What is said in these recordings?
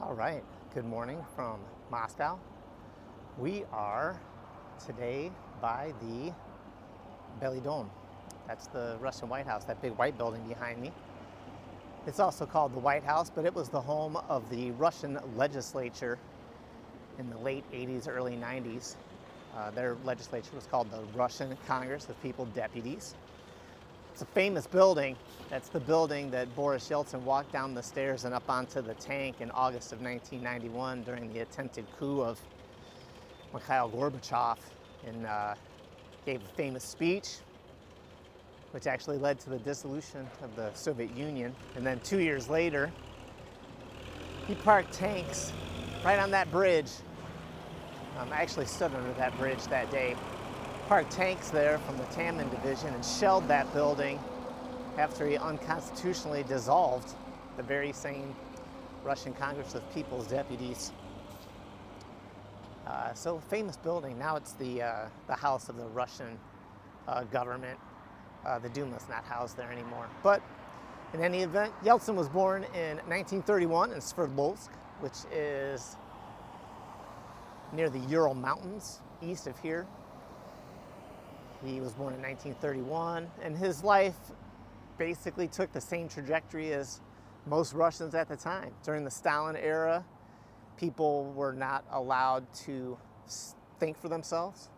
All right, good morning from Moscow. We are today by the Belly Dome. That's the Russian White House, that big white building behind me. It's also called the White House, but it was the home of the Russian legislature in the late 80s, early 90s. Their legislature was called the Russian Congress of People Deputies. It's a famous building. That's the building that Boris Yeltsin walked down the stairs and up onto the tank in August of 1991 during the attempted coup of Mikhail Gorbachev, and gave a famous speech, which actually led to the dissolution of the Soviet Union. And then 2 years later, he parked tanks right on that bridge. I actually stood under that bridge that day. Parked tanks there from the Taman Division and shelled that building after he unconstitutionally dissolved the very same Russian Congress of People's Deputies. So famous building. Now it's the house of the Russian government. The Duma's not housed there anymore. But in any event, Yeltsin was born in 1931 in Sverdlovsk, which is near the Ural Mountains, east of here. He was born in 1931, and his life basically took the same trajectory as most Russians at the time. During the Stalin era, people were not allowed to think for themselves.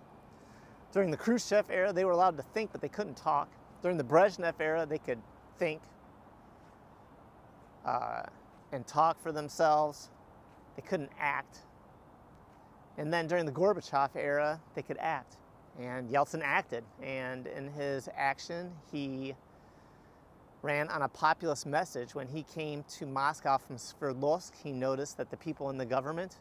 During the Khrushchev era, they were allowed to think, but they couldn't talk. During the Brezhnev era, they could think and talk for themselves. They couldn't act. And then during the Gorbachev era, they could act. And Yeltsin acted. And in his action, he ran on a populist message. When he came to Moscow from Sverdlovsk, he noticed that the people in the government,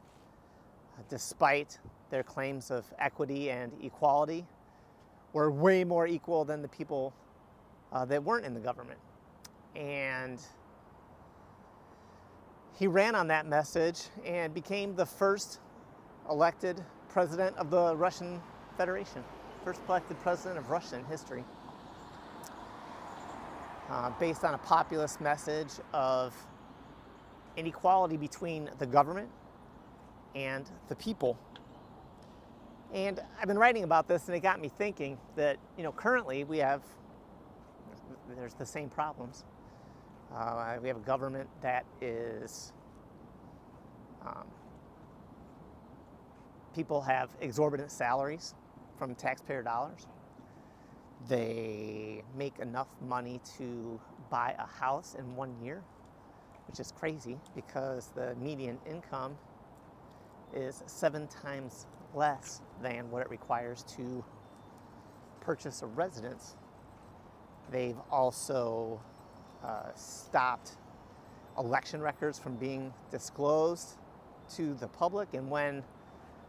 despite their claims of equity and equality, were way more equal than the people that weren't in the government. And he ran on that message and became the first elected president of the Russian Federation, first elected president of Russia in history, based on a populist message of inequality between the government and the people. And I've been writing about this, and it got me thinking that, currently there's the same problems. We have a government that is, people have exorbitant salaries from taxpayer dollars. They make enough money to buy a house in 1 year, which is crazy because the median income is 7 times less than what it requires to purchase a residence. They've also stopped election records from being disclosed to the public, and when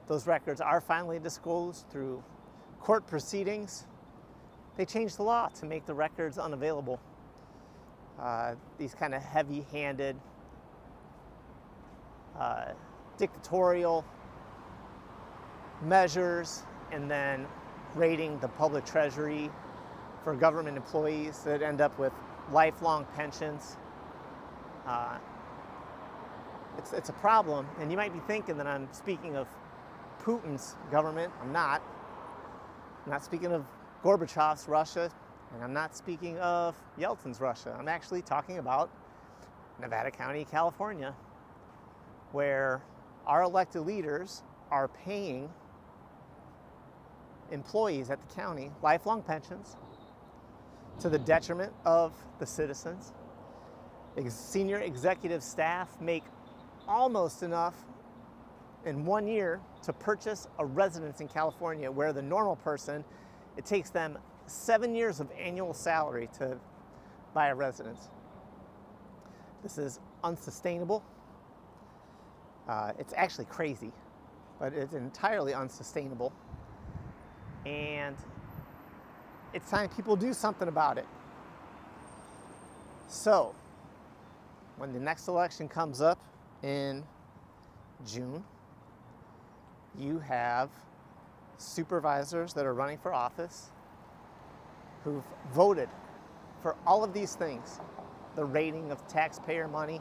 those records are finally disclosed through court proceedings, they change the law to make the records unavailable. These kind of heavy-handed, dictatorial measures, and then raiding the public treasury for government employees that end up with lifelong pensions. It's a problem, and you might be thinking that I'm speaking of Putin's government. I'm not. I'm not speaking of Gorbachev's Russia, and I'm not speaking of Yeltsin's Russia. I'm actually talking about Nevada County, California, where our elected leaders are paying employees at the county lifelong pensions to the detriment of the citizens. Senior executive staff make almost enough in 1 year to purchase a residence in California, where the normal person, it takes them 7 years of annual salary to buy a residence. This is unsustainable. It's actually crazy, but it's entirely unsustainable. And it's time people do something about it. So, when the next election comes up in June, you have supervisors that are running for office who've voted for all of these things: the raiding of taxpayer money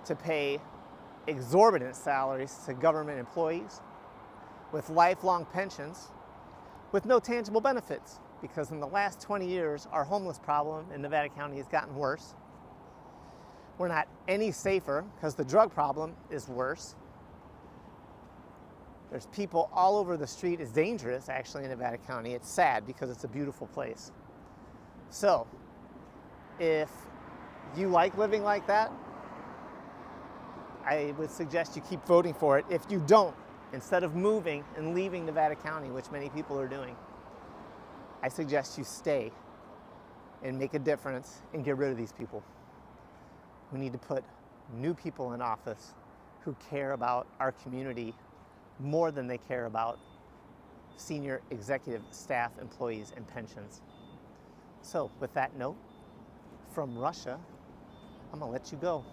to pay exorbitant salaries to government employees, with lifelong pensions, with no tangible benefits, because in the last 20 years, our homeless problem in Nevada County has gotten worse. We're not any safer because the drug problem is worse. There's people all over the street. It's dangerous, actually, in Nevada County. It's sad because it's a beautiful place. So, if you like living like that, I would suggest you keep voting for it. If you don't, instead of moving and leaving Nevada County, which many people are doing, I suggest you stay and make a difference and get rid of these people. We need to put new people in office who care about our community more than they care about senior executive staff, employees, and pensions. So with that note, from Russia, I'm gonna let you go.